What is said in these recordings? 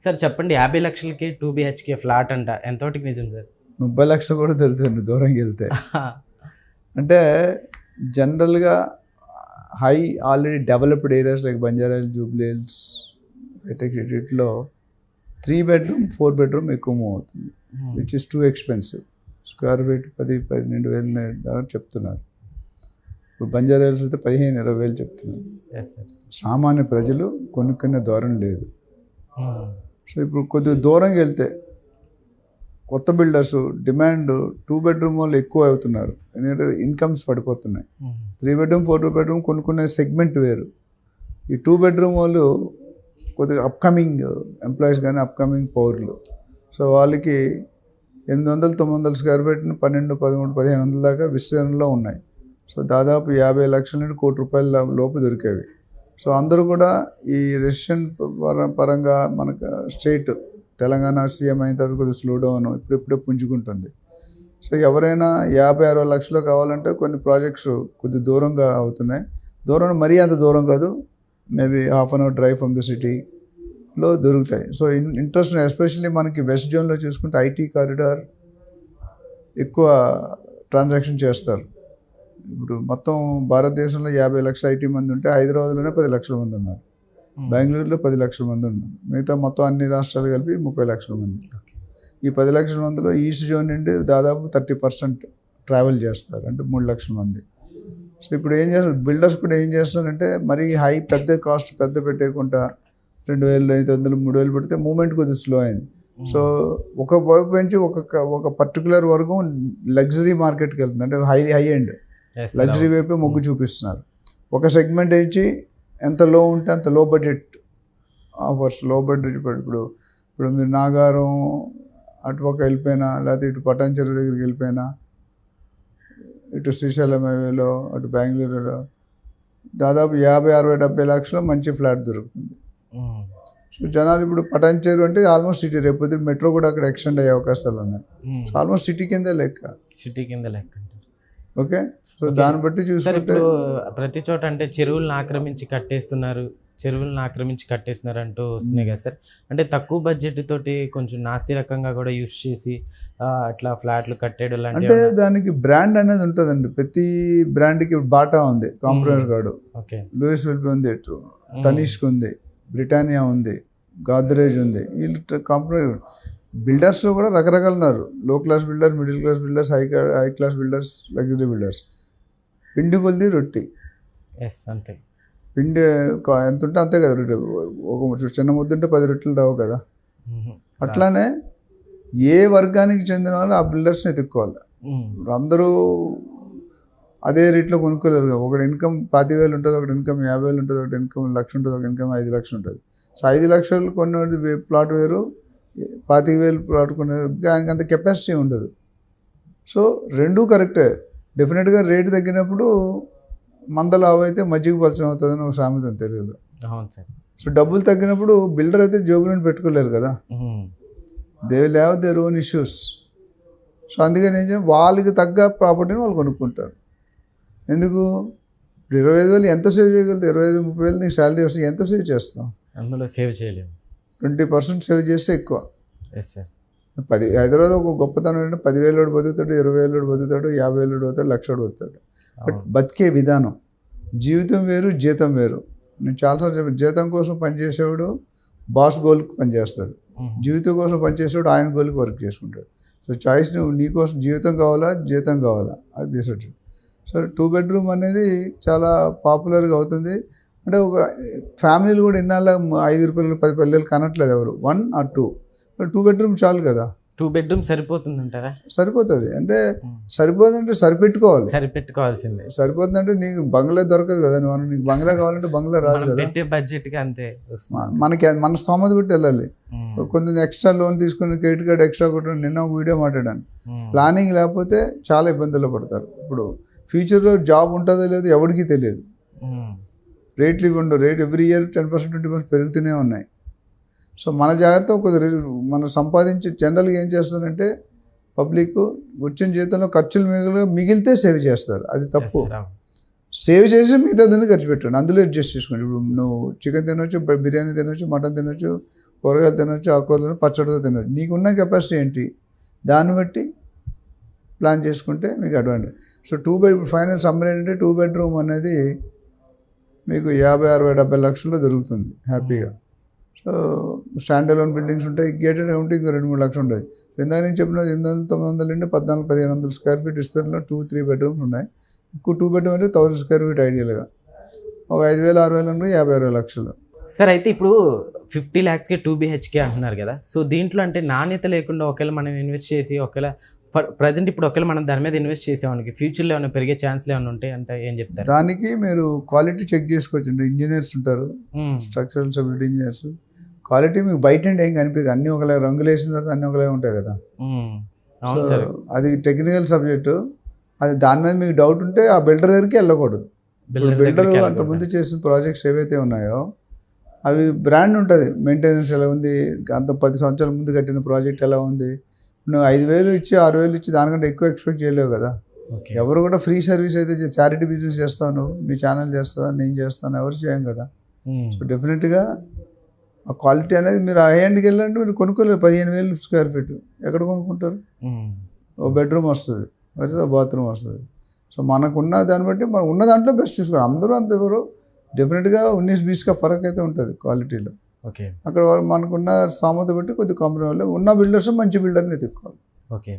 Sir చెప్పండి, 50 లక్షలకి 2 BHK flat అంట, ఎంతోటికి నిజం సార్? 30 లక్షలు కూడా దొరుకుతుంది దూరంకి వెళ్తే. అంటే జనరల్గా already developed areas like Banjara Hills, Jubilee hills, వీటిలో 3 bedroom 4 bedroom ఎక్కువ మూవ్ అవుతుంది, which is too expensive. Square feet 10-12 వేలు దాకా చెప్తున్నారు. ఇప్పుడు బంజారాహిల్స్ అయితే 15-20 వేలు చెప్తున్నారు. సామాన్య ప్రజలు కొనుక్కునే ధోరణి లేదు. సో ఇప్పుడు కొద్దిగా దూరంగా వెళ్తే కొత్త బిల్డర్స్ డిమాండ్ 2 bedroom వాళ్ళు ఎక్కువ అవుతున్నారు, ఎందుకంటే ఇన్కమ్స్ పడిపోతున్నాయి. 3 bedroom 4 bedroom కొనుక్కునే సెగ్మెంట్ వేరు. ఈ 2 bedroom వాళ్ళు కొద్దిగా అప్కమింగ్ ఎంప్లాయీస్ కానీ అప్కమింగ్ పౌరులు. సో వాళ్ళకి 800-900 స్క్వేర్ ఫీట్ 12-13-1500 దాకా విస్తీర్ణంలో ఉన్నాయి. సో దాదాపు 50 లక్షల నుండి ₹1,00,00,000 లోపు దొరికేవి. సో అందరూ కూడా ఈ రెసిడెంట్ పరంగా మనకు స్టేట్ తెలంగాణ సీఎం అయిన తర్వాత కొద్దిగా స్లో డౌన్ ఇప్పుడిప్పుడే పుంజుకుంటుంది. సో ఎవరైనా 50-60 లక్షలు కావాలంటే కొన్ని ప్రాజెక్ట్స్ కొద్ది దూరంగా అవుతున్నాయి. దూరం మరీ అంత దూరం కాదు, maybe ½ an hour drive from the సిటీలో దొరుకుతాయి. సో ఇంట్రెస్ట్ ఎస్పెషల్లీ మనకి వెస్ట్ జోన్లో చూసుకుంటే ఐటీ కారిడార్ ఎక్కువ ట్రాన్సాక్షన్ చేస్తారు. ఇప్పుడు మొత్తం భారతదేశంలో 50 లక్షల ఐటీ మంది ఉంటే హైదరాబాద్లోనే 10 లక్షల మంది ఉన్నారు, బెంగళూరులో 10 లక్షల మంది ఉన్నారు, మిగతా మొత్తం అన్ని రాష్ట్రాలు కలిపి 30 లక్షల మంది. ఈ 10 లక్షల మందిలో ఈస్ట్ జోన్ నుండి దాదాపు 30% ట్రావెల్ చేస్తారు, అంటే 3 లక్షల మంది. సో ఇప్పుడు ఏం చేస్తారు బిల్డర్స్ కూడా ఏం చేస్తారంటే మరీ పెద్ద కాస్ట్ పెట్టేయకుండా 2,500 3,000 పెడితే మూవ్మెంట్ కొద్దిగా స్లో అయింది. సో ఒక వైపు నుంచి ఒక పర్టికులర్ వర్గం లగ్జరీ మార్కెట్కి వెళ్తుంది, అంటే హై ఎండ్ లగ్జరీ వైపే మొగ్గు చూపిస్తున్నారు. ఒక సెగ్మెంట్ ఇచ్చి ఎంత లో ఉంటే అంత లో బడ్జెట్ ఆఫర్స్, లో బడ్జెట్. ఇప్పుడు మీరు నాగారం అటుపక్క వెళ్ళిపోయినా, లేకపోతే ఇటు పటాన్చెరు దగ్గరికి వెళ్ళిపోయినా, ఇటు శ్రీశైలం హైవేలో, అటు బెంగళూరులో దాదాపు 50-60-70 లక్షలు మంచి ఫ్లాట్ దొరుకుతుంది. సో జనాలు ఇప్పుడు పటాన్చెరు అంటే ఆల్మోస్ట్ సిటీ, రేపు మెట్రో కూడా అక్కడ ఎక్స్టెండ్ అయ్యే అవకాశాలు ఉన్నాయి. సో ఆల్మోస్ట్ సిటీ కింద లెక్క. ఓకే, సో దాన్ని బట్టి చూసుకుంటే ప్రతి చోట అంటే చెరువులను ఆక్రమించి కట్టేస్తున్నారు అంటూ వస్తున్నాయి కదా సార్. అంటే తక్కువ బడ్జెట్ తోటి కొంచెం నాస్తి రకంగా కూడా యూస్ చేసి అట్లా ఫ్లాట్లు కట్టేయడం లాంటి. అంటే దానికి బ్రాండ్ అనేది ఉంటుందండి. ప్రతి బ్రాండ్కి బాటా ఉంది, కాంప్రమైజ్ గార్డు, లూయిస్ విల్పి ఉంది, తనిష్క్ ఉంది, బ్రిటానియా ఉంది, గాద్రేజ్ ఉంది. వీళ్ళు కాంప్రమైజ్ బిల్డర్స్లో కూడా రకరకాలు ఉన్నారు. లో class builders, middle class builders, high class builders, luxury builders. పిండి కొద్ది రొట్టి అంతే, పిండి ఎంత ఉంటే అంతే కదా రొట్టె. ఒక చిన్న ముద్ద ఉంటే 10 రొట్టెలు రావు కదా. అట్లానే ఏ వర్గానికి చెందిన వాళ్ళు ఆ బిల్డర్స్ని ఎత్తుక్కోవాలి. అందరూ అదే రేట్లో కొనుక్కోలేరు కదా. ఒకటి ఇన్కమ్ 25,000 ఉంటుంది, ఒకటి ఇన్కమ్ 50,000 ఉంటుంది, ఒకటి ఇన్కమ్ 1,00,000 ఉంటుంది, ఒక ఇన్కమ్ 5 లక్షలు ఉంటుంది. సో 5 లక్షలు కొన్ని ప్లాట్ వేరు, 25,000 ప్లాట్ కొనే ఆయనకి అంత కెపాసిటీ ఉండదు. సో రెండూ కరెక్టే. డెఫినెట్గా రేటు తగ్గినప్పుడు మంద లావు అయితే మజ్జిగ పలచన అవుతుందని ఒక సామెత తెలుగులో. సో డబ్బులు తగ్గినప్పుడు బిల్డర్ అయితే జోబులను పెట్టుకోలేరు కదా, they will have their own issues. So అందుకని ఏం చేయాలి, వాళ్ళకి తగ్గ ప్రాపర్టీని వాళ్ళు కొనుక్కుంటారు. ఎందుకు 25,000 ఎంత సేవ్ చేయగలుగుతావు? 25,000-30,000 నీకు శాలరీ వస్తుంది, ఎంత సేవ్ చేస్తాం? అందులో సేవ్ చేయలేము. 20% సేవ్ చేస్తే ఎక్కువ. హైదరాబాద్లో ఒక గొప్పతనం ఏంటంటే 10,000 బతుకుతాడు, 20,000 బతుకుతాడు, 50,000 బతుకుతాడు, 1,00,000 బతుకుతాడు. బట్ బతికే విధానం, జీవితం వేరు, జీతం వేరు. నేను చాలాసార్లు చెప్పాను, జీతం కోసం పనిచేసేవాడు బాస్ గోల్కి పనిచేస్తాడు, జీవితం కోసం పనిచేసేవాడు ఆయన గోల్కి వర్క్ చేసుకుంటాడు. సో చాయిస్ నీకోసం జీవితం కావాలా, జీతం కావాలా, అది డిసైడ్. సో 2 bedroom అనేది చాలా పాపులర్గా అవుతుంది. అంటే ఒక ఫ్యామిలీలు కూడా ఇన్నాళ్ళ 5 రూపాయలు 10 పల్లెలు కనట్లేదు ఎవరు, 1 or 2. 2 bedroom చాలు కదా. 2 bedroom సరిపోతుంది అంటారా? సరిపోతుంది. అంటే సరిపోతుందంటే సరిపెట్టుకోవాల్సిందే. సరిపోతుందంటే నీకు బంగ్లా దొరకదు కదా. నీకు బంగ్లా కావాలంటే బంగ్లా రాదు కదా, పెట్టే బడ్జెట్కి అంతే. మనకి మన స్తోమత పెట్టి వెళ్ళాలి. కొంచెం ఎక్స్ట్రా లోన్ తీసుకుని క్రెడిట్ కార్డ్ ఎక్స్ట్రా కొట్టడం. నిన్న ఒక వీడియో మాట్లాడాను, ప్లానింగ్ లేకపోతే చాలా ఇబ్బందులు పడతారు. ఇప్పుడు ఫ్యూచర్లో జాబ్ ఉంటుందో లేదో ఎవరికి తెలియదు. రేట్లు ఇవి ఉండవు, రేట్ ఎవ్రీ ఇయర్ 10% 20% పెరుగుతూనే ఉన్నాయి. సో మన జాగ్రత్త మనం సంపాదించి జనరల్గా ఏం చేస్తారంటే పబ్లిక్ వచ్చిన జీతంలో ఖర్చులు మిగిలితే సేవ్ చేస్తారు, అది తప్పు. సేవ్ చేసి మిగతా దాన్ని ఖర్చు పెట్టండి, అందులో అడ్జస్ట్ చేసుకోండి. ఇప్పుడు నువ్వు చికెన్ తినొచ్చు, బిర్యానీ తినొచ్చు, మటన్ తినొచ్చు, కూరగాయలు తినొచ్చు, ఆకుకూరలు పచ్చడితో తినొచ్చు. నీకున్న కెపాసిటీ ఏంటి దాన్ని బట్టి ప్లాన్ చేసుకుంటే మీకు advantage. So 2 bed final summer ఏంటంటే 2 బెడ్రూమ్ అనేది మీకు 50, 60, 70 లక్షల్లో దొరుకుతుంది హ్యాపీగా. సో స్టాండ్ అలోన్ బిల్డింగ్స్ ఉంటాయి, గేటెడ్ ఉంటే ఇంకో 2-3 లక్షలు ఉంటాయి. ఇందాక నేను చెప్పినది 800, 900 నుండి 1400-1500 స్క్వేర్ ఫీట్ విస్తరణలో 2-3 బెడ్రూమ్స్ ఉన్నాయి. ఎక్కువ 2 బెడ్రూమ్ అంటే 1000 స్క్వేర్ ఫీట్ ఐడియల్గా ఒక 5,000, 6,000 అంటే 50-60 లక్షలు. సార్ అయితే ఇప్పుడు 50 lakhsకి 2 BHK అంటున్నారు కదా, సో దీంట్లో అంటే నాణ్యత లేకుండా ఒకవేళ మనం ఇన్వెస్ట్ చేసి ఒకవేళ ప్రజెంట్ ఇప్పుడు ఒకవేళ మనం దాని మీద ఇన్వెస్ట్ చేసామనికి ఫ్యూచర్లో ఏమైనా పెరిగే ఛాన్స్లు ఏమైనా ఉంటాయి అంటే ఏం చెప్తారు? దానికి మీరు క్వాలిటీ చెక్ చేసుకోవచ్చు. ఇంజనీర్స్ ఉంటారు, స్ట్రక్చరల్ స్టెబిలిటీ ఇంజనీర్స్. క్వాలిటీ మీకు బయట ఏం కనిపించదు, అన్నీ ఒకలా రంగులు వేసిన తర్వాత అన్నీ ఒకలా ఉంటాయి కదా. అవును సార్, అది టెక్నికల్ సబ్జెక్టు. అది దాని మీద మీకు డౌట్ ఉంటే ఆ బిల్డర్ దగ్గరికి వెళ్ళకూడదు. బిల్డర్ అంతకుముందు చేసిన ప్రాజెక్ట్స్ ఏవైతే ఉన్నాయో అవి బ్రాండ్ ఉంటుంది, మెయింటెనెన్స్ ఎలా ఉంది, అంత 10 సంవత్సరాల ముందు కట్టిన ప్రాజెక్ట్ ఎలా ఉంది. నువ్వు 5,000 ఇచ్చి 6,000 ఇచ్చి దానికంటే ఎక్కువ ఎక్స్పెక్ట్ చేయలేవు కదా. ఎవరు కూడా ఫ్రీ సర్వీస్ అయితే చారిటీ బిజినెస్ చేస్తాను, మీ ఛానల్ చేస్తా, నేను చేస్తాను, ఎవరు చేయం కదా. సో డెఫినెట్గా ఆ క్వాలిటీ అనేది మీరు ఆ హ్యాండ్కి వెళ్ళండి, మీరు కొనుక్కోలేరు. 15,000 స్క్వేర్ ఫీట్ ఎక్కడ కొనుక్కుంటారు? ఓ బెడ్రూమ్ వస్తుంది, మరి బాత్రూమ్ వస్తుంది. సో మనకున్న దాన్ని బట్టి మనం ఉన్న దాంట్లో బెస్ట్ చూసుకోవాలి. అందరూ అంత ఎవరు డెఫినెట్గా 19-20 ఫరక్ అయితే ఉంటుంది క్వాలిటీలో. ఓకే, అక్కడ మనకున్న స్థామత బట్టి కొద్ది కాంప్రమైజ్ ఉన్న బిల్డర్స్ మంచి బిల్డర్ని ఎత్తుక్కోవాలి. ఓకే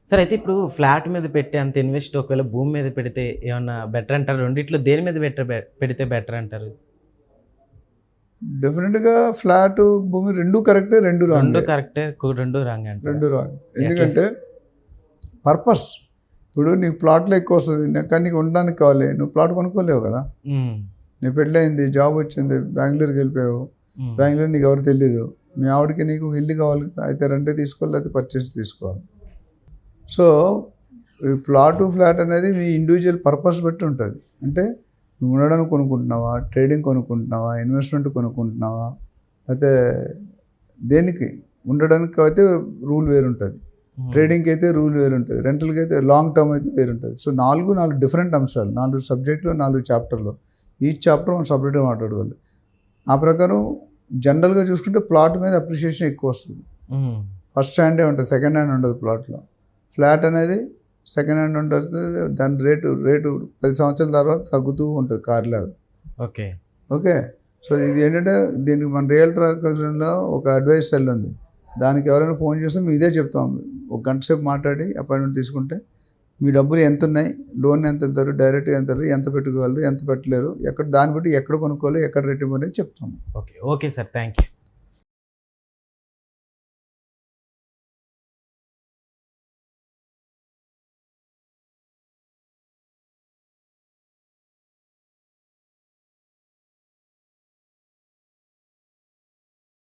సార్, అయితే ఇప్పుడు ఫ్లాట్ మీద పెట్టి అంత ఇన్వెస్ట్ ఒకవేళ భూమి మీద పెడితే ఏమన్నా బెటర్ అంటారు? రెండిట్లో దేని మీద పెడితే బెటర్ అంటారు? డెఫినెట్గా ఫ్లాట్ భూమి రెండు కరెక్టే, రెండు కరెక్టే, రెండు రాంగ్ అంటే రెండు రాంగ్. ఎందుకంటే పర్పస్ ఇప్పుడు నీకు ప్లాట్లో ఎక్కువ వస్తుంది, కానీ నీకు ఉండడానికి కావాలి, నువ్వు ప్లాట్ కొనుక్కోలేవు కదా. నీ పెళ్ళయింది, జాబ్ వచ్చింది, బెంగళూరుకి వెళ్ళిపోయావు, బెంగళూరు నీకు ఎవరు తెలియదు, మీ ఆవిడకి నీకు ఇల్లు కావాలి కదా, అయితే రెంటే తీసుకోవాలి, అయితే పర్చేస్ తీసుకోవాలి. సో ఈ ఫ్లాట్ అనేది మీ ఇండివిజువల్ పర్పస్ బట్టి ఉంటుంది. అంటే నువ్వు ఉండడానికి కొనుక్కుంటున్నావా, ట్రేడింగ్ కొనుక్కుంటున్నావా, ఇన్వెస్ట్మెంట్ కొనుక్కుంటున్నావా, అయితే దేనికి ఉండడానికి అయితే రూల్ వేరు ఉంటుంది, ట్రేడింగ్కి అయితే రూల్ వేరు ఉంటుంది, రెంటల్కి అయితే లాంగ్ టర్మ్ అయితే వేరు ఉంటుంది. సో 4 డిఫరెంట్ అంశాలు, 4 సబ్జెక్టులు, 4 చాప్టర్లు. ఈచ్ చాప్టర్ మనం సపరేట్గా మాట్లాడుకోవాలి. ఆ ప్రకారం జనరల్గా చూసుకుంటే ప్లాట్ మీద అప్రిషియేషన్ ఎక్కువ వస్తుంది. ఫస్ట్ హ్యాండే ఉంటుంది, సెకండ్ హ్యాండ్ ఉండదు ప్లాట్లో. ఫ్లాట్ అనేది సెకండ్ హ్యాండ్ ఉంటుంది, దాని రేటు 10 సంవత్సరాల తర్వాత తగ్గుతూ ఉంటుంది కార్లాగా. ఓకే ఓకే సో ఇది ఏంటంటే దీనికి మన రియల్ ట్రాన్సాక్షన్లో ఒక అడ్వైస్ సెల్ ఉంది. దానికి ఎవరైనా ఫోన్ చేస్తే మేము ఇదే చెప్తాం. 1 గంట సేపు మాట్లాడి అపాయింట్మెంట్ తీసుకుంటే మీ డబ్బులు ఎంత ఉన్నాయి, లోన్ ఎంత వెళ్తారు, డైరెక్ట్గా ఎంత వెళ్తారు, ఎంత పెట్టుకోగలరు, ఎంత పెట్టలేరు, దాన్ని బట్టి ఎక్కడ కొనుక్కోవాలి, ఎక్కడ రేట్ ఇవ్వాలి చెప్తాము. Okay sir, thank you.